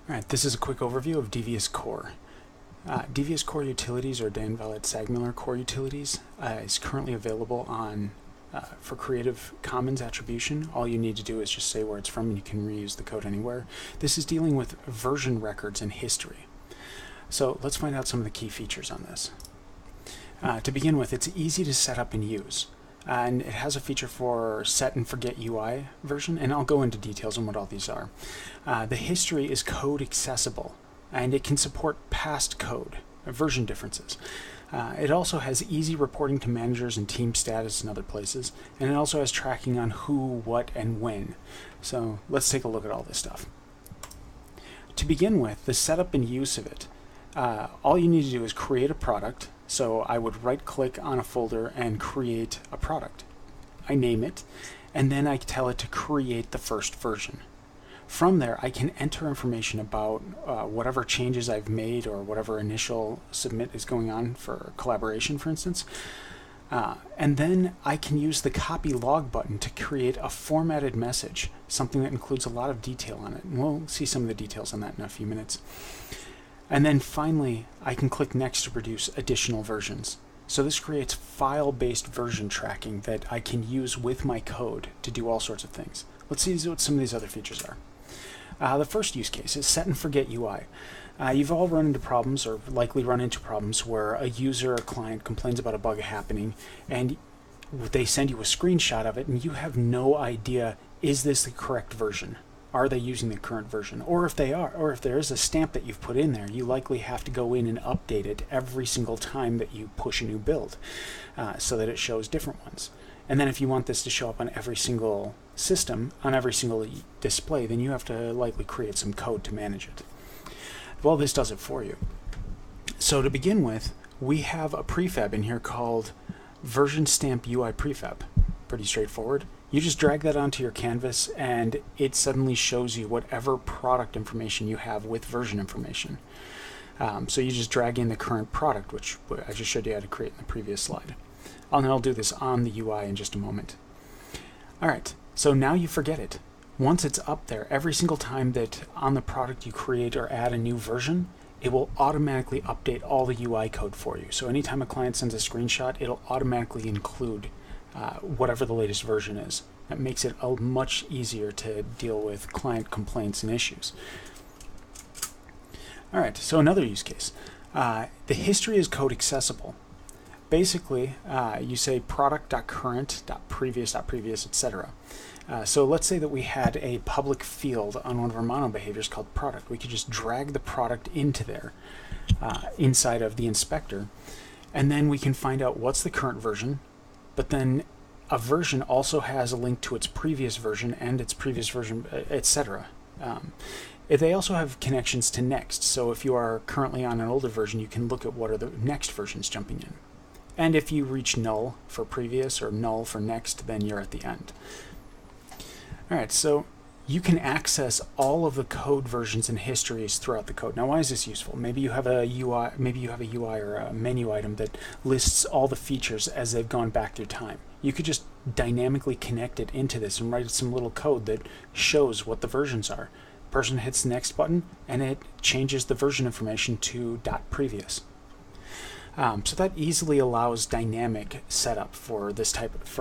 Alright, this is a quick overview of DVS Core. DVS Core Utilities, or Dan Vallette-Sagmuller Core Utilities, is currently available on for Creative Commons attribution. All you need to do is just say where it's from and you can reuse the code anywhere. This is dealing with version records and history. So let's find out some of the key features on this. To begin with, it's easy to set up and use. And it has a feature for set and forget UI version, and I'll go into details on what all these are. The history is code accessible, and it can support past code, version differences. It also has easy reporting to managers and team status and other places, and it also has tracking on who, what, and when. So let's take a look at all this stuff. To begin with, the setup and use of it, all you need to do is create a product. So I would right-click on a folder and create a product. I name it, and then I tell it to create the first version. From there, I can enter information about whatever changes I've made or whatever initial submit is going on for collaboration, for instance. And then I can use the copy log button to create a formatted message, something that includes a lot of detail on it. And we'll see some of the details on that in a few minutes. And then finally, I can click Next to produce additional versions. So this creates file-based version tracking that I can use with my code to do all sorts of things. Let's see what some of these other features are. The first use case is set and forget UI. You've all run into problems, or likely run into problems, where a user or client complains about a bug happening, and they send you a screenshot of it, and you have no idea, is this the correct version? Are they using the current version? Or if they are, or if there is a stamp that you've put in there, you likely have to go in and update it every single time that you push a new build so that it shows different ones. And then if you want this to show up on every single system, on every single display, then you have to likely create some code to manage it. Well, this does it for you. So to begin with, we have a prefab in here called version stamp UI prefab. Pretty straightforward. You just drag that onto your canvas and it suddenly shows you whatever product information you have with version information. So you just drag in the current product, which I just showed you how to create in the previous slide. And I'll do this on the UI in just a moment. Alright, so now you forget it. Once it's up there, every single time that on the product you create or add a new version, it will automatically update all the UI code for you. So anytime a client sends a screenshot, it'll automatically include whatever the latest version is. That makes it much easier to deal with client complaints and issues. Alright, so another use case. The history is code accessible. Basically, you say product.current.previous, etc. So let's say that we had a public field on one of our mono behaviors called product. We could just drag the product into there, inside of the inspector, and then we can find out what's the current version. But then a version also has a link to its previous version and its previous version, etc. They also have connections to next, so if you are currently on an older version, you can look at what are the next versions jumping in. And if you reach null for previous or null for next, then you're at the end. Alright, so you can access all of the code versions and histories throughout the code. Now, why is this useful? Maybe you have a UI, or a menu item that lists all the features as they've gone back through time. You could just dynamically connect it into this and write some little code that shows what the versions are. Person hits the next button and it changes the version information to .previous. So that easily allows dynamic setup for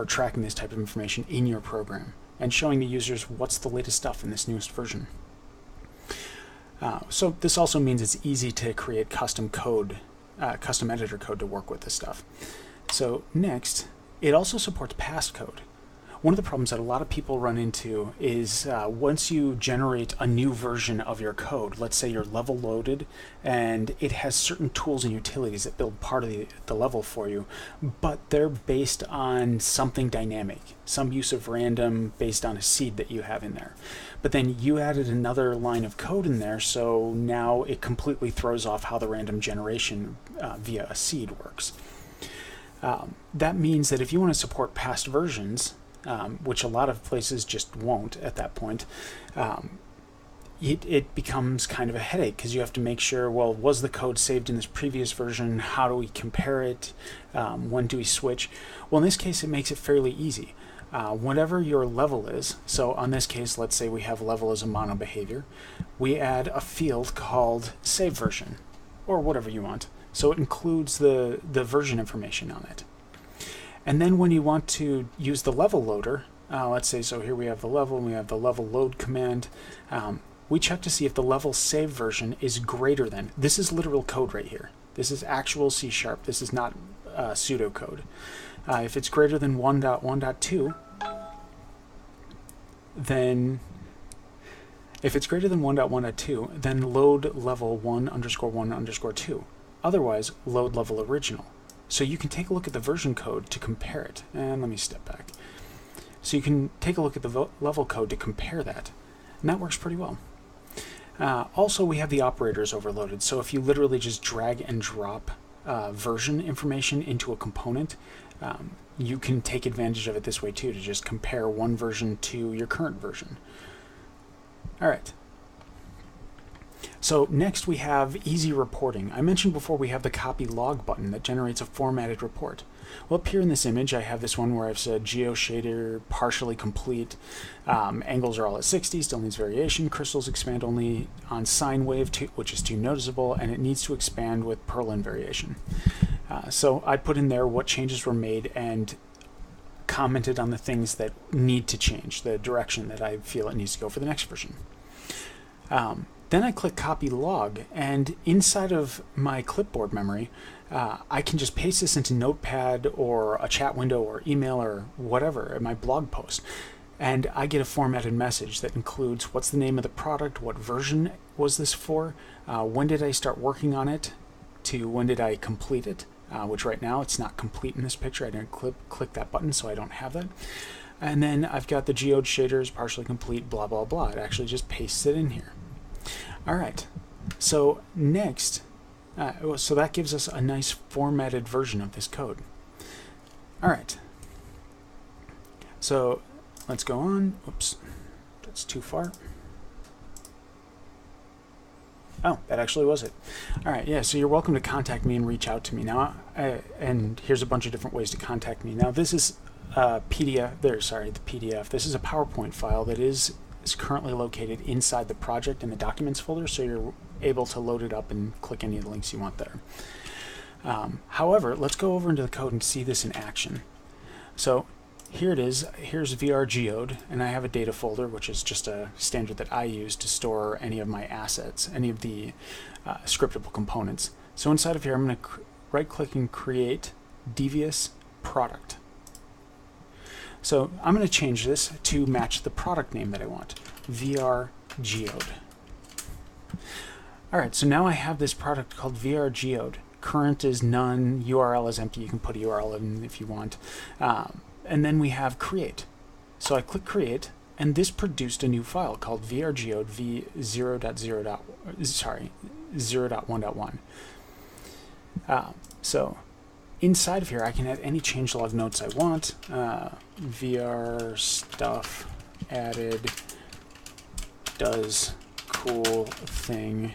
tracking this type of information in your program and showing the users what's the latest stuff in this newest version. So this also means it's easy to create custom code, custom editor code to work with this stuff. So next, it also supports past code. One of the problems that a lot of people run into is once you generate a new version of your code, let's say you're level loaded and it has certain tools and utilities that build part of the level for you, but they're based on something dynamic, some use of random based on a seed that you have in there. But then you added another line of code in there, so now it completely throws off how the random generation via a seed works. That means that if you want to support past versions, which a lot of places just won't at that point, it becomes kind of a headache because you have to make sure, well, was the code saved in this previous version? How do we compare it? When do we switch? Well, in this case, it makes it fairly easy. whatever your level is, so on this case, let's say we have level as a mono behavior, we add a field called save version, or whatever you want. So it includes the version information on it. And then when you want to use the level loader, let's say, so here we have the level, and we have the level load command. We check to see if the level save version is greater than. This is literal code right here. This is actual C#. This is not pseudocode. If it's greater than 1.1.2, then if it's greater than 1.1.2, then load level 1_1_2. Otherwise, load level original. So you can take a look at the version code to compare it. And let me step back. So you can take a look at the level code to compare that. And that works pretty well. Also, we have the operators overloaded. So if you literally just drag and drop version information into a component, you can take advantage of it this way too, to just compare one version to your current version. All right. So next we have easy reporting. I mentioned before we have the copy log button that generates a formatted report. Well, up here in this image, I have this one where I've said GeoShader partially complete, angles are all at 60, still needs variation, crystals expand only on sine wave, which is too noticeable, and it needs to expand with Perlin variation. So I put in there what changes were made and commented on the things that need to change, the direction that I feel it needs to go for the next version. Then I click copy log, and inside of my clipboard memory, I can just paste this into Notepad or a chat window or email or whatever in my blog post. And I get a formatted message that includes what's the name of the product, what version was this for, when did I start working on it, to when did I complete it, which right now it's not complete in this picture. I didn't click that button, so I don't have that. And then I've got the geode shaders partially complete, blah, blah, blah. It actually just pastes it in here. All right, so next, so that gives us a nice formatted version of this code. All right, so let's go on. Oops, that's too far. Oh, that actually was it. All right, yeah, so you're welcome to contact me and reach out to me. Now, and here's a bunch of different ways to contact me. Now, this is PDF, the PDF. This is a PowerPoint file that is currently located inside the project in the documents folder, so you're able to load it up and click any of the links you want there. However, let's go over into the code and see this in action. So here it is. Here's VR Geode, and I have a data folder, which is just a standard that I use to store any of my assets, any of the scriptable components. So inside of here, I'm going to right-click and create DVS product. So I'm going to change this to match the product name that I want, VR Geode. All right, so now I have this product called VR Geode. Current is none, URL is empty. You can put a URL in if you want. And then we have create. So I click create, and this produced a new file called vrgeode v0.1.1. So inside of here, I can add any changelog notes I want. VR stuff added does cool thing,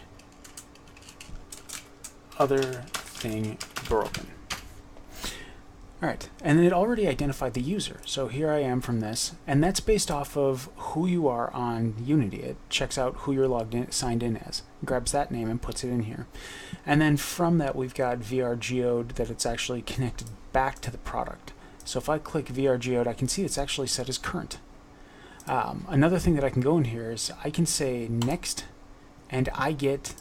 other thing broken. All right, and it already identified the user. So here I am from this, and that's based off of who you are on Unity. It checks out who you're signed in as, grabs that name and puts it in here. And then from that, we've got VR Geode that it's actually connected back to the product. So if I click VR Geode, I can see it's actually set as current. Another thing that I can go in here is I can say next, and I get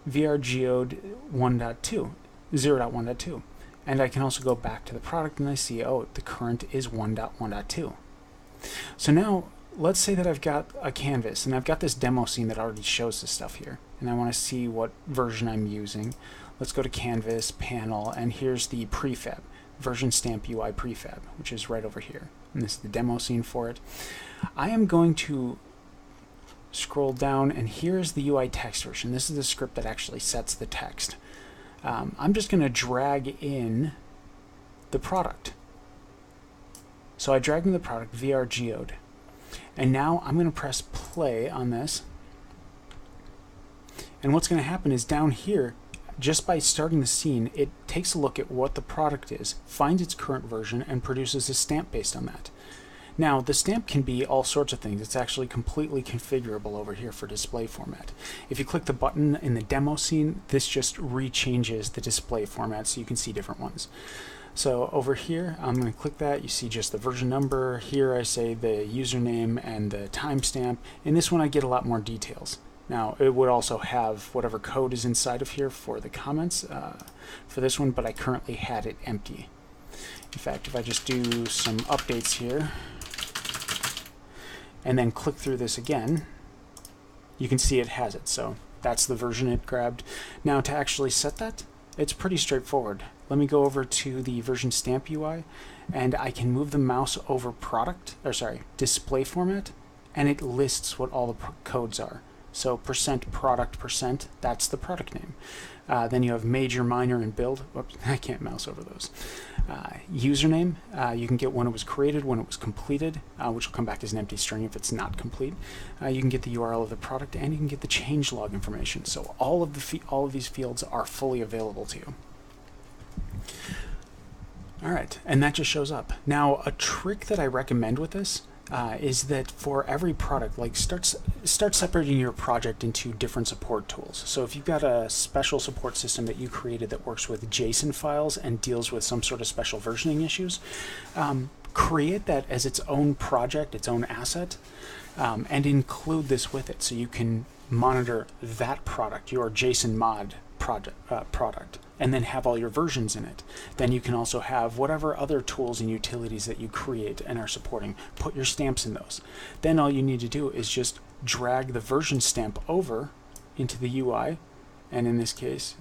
VR Geode 1.2, 0.1.2. And I can also go back to the product and I see, oh, the current is 1.1.2. So now, let's say that I've got a canvas and I've got this demo scene that already shows this stuff here. And I want to see what version I'm using. Let's go to Canvas, Panel, and here's the prefab, version stamp UI prefab, which is right over here. And this is the demo scene for it. I am going to scroll down, and here's the UI text version. This is the script that actually sets the text. I'm just going to drag in the product. So I drag in the product, VR Geode. And now I'm going to press play on this. And what's going to happen is down here, just by starting the scene, it takes a look at what the product is, finds its current version, and produces a stamp based on that. Now, the stamp can be all sorts of things. It's actually completely configurable over here for display format. If you click the button in the demo scene, this just rechanges the display format so you can see different ones. So over here, I'm going to click that. You see just the version number. Here I say the username and the timestamp. In this one, I get a lot more details. Now, it would also have whatever code is inside of here for the comments for this one, but I currently had it empty. In fact, if I just do some updates here, and then click through this again, you can see it has it. So that's the version it grabbed. Now to actually set that, it's pretty straightforward. Let me go over to the version stamp UI, and I can move the mouse over display format, and it lists what all the codes are. So %product%, that's the product name. Then you have major, minor, and build. Whoops, I can't mouse over those. Username, you can get when it was created, when it was completed, which will come back as an empty string if it's not complete. You can get the URL of the product, and you can get the changelog information. So all of these fields are fully available to you. All right, and that just shows up. Now, a trick that I recommend with this is that for every product, like start separating your project into different support tools. So if you've got a special support system that you created that works with JSON files and deals with some sort of special versioning issues, create that as its own project, its own asset, and include this with it so you can monitor that product, your JSON mod product, and then have all your versions in it. Then you can also have whatever other tools and utilities that you create and are supporting. Put your stamps in those. Then all you need to do is just drag the version stamp over into the UI, and in this case,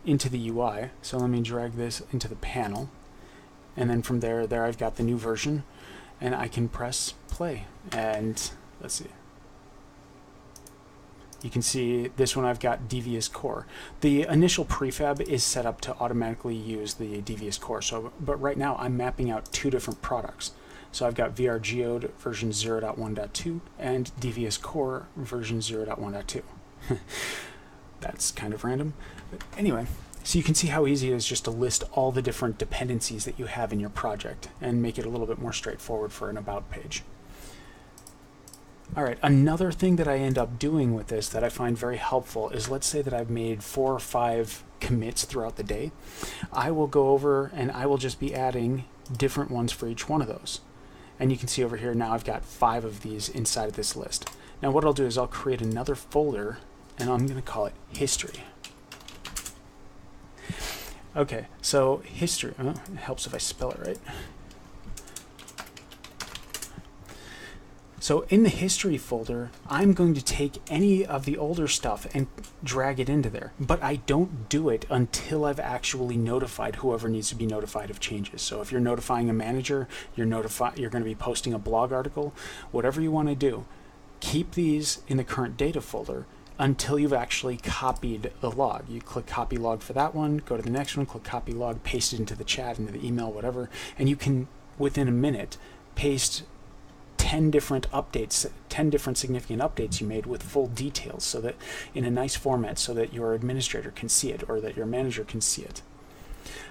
into the UI. So let me drag this into the panel, and then from there I've got the new version, and I can press play, and let's see. You can see this one I've got DVS core. The initial prefab is set up to automatically use the DVS core. But right now I'm mapping out two different products. So I've got VR Geode version 0.1.2 and DVS core version 0.1.2. That's kind of random. But anyway, so you can see how easy it is just to list all the different dependencies that you have in your project and make it a little bit more straightforward for an about page. All right, another thing that I end up doing with this that I find very helpful is, let's say that I've made 4 or 5 commits throughout the day. I will go over and I will just be adding different ones for each one of those. And you can see over here now I've got 5 of these inside of this list. Now what I'll do is I'll create another folder, and I'm going to call it history. Okay, so history, it helps if I spell it right. So in the history folder, I'm going to take any of the older stuff and drag it into there, but I don't do it until I've actually notified whoever needs to be notified of changes. So if you're notifying a manager, you're going to be posting a blog article, whatever you want to do, keep these in the current data folder until you've actually copied the log. You click copy log for that one, go to the next one, click copy log, paste it into the chat, into the email, whatever, and you can, within a minute, paste 10 different updates, 10 different significant updates you made with full details, so that in a nice format so that your administrator can see it or that your manager can see it.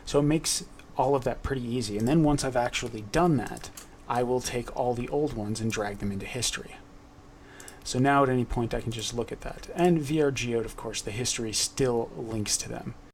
So it makes all of that pretty easy. And then once I've actually done that, I will take all the old ones and drag them into history. So now at any point I can just look at that. And VR Geode, of course, the history still links to them.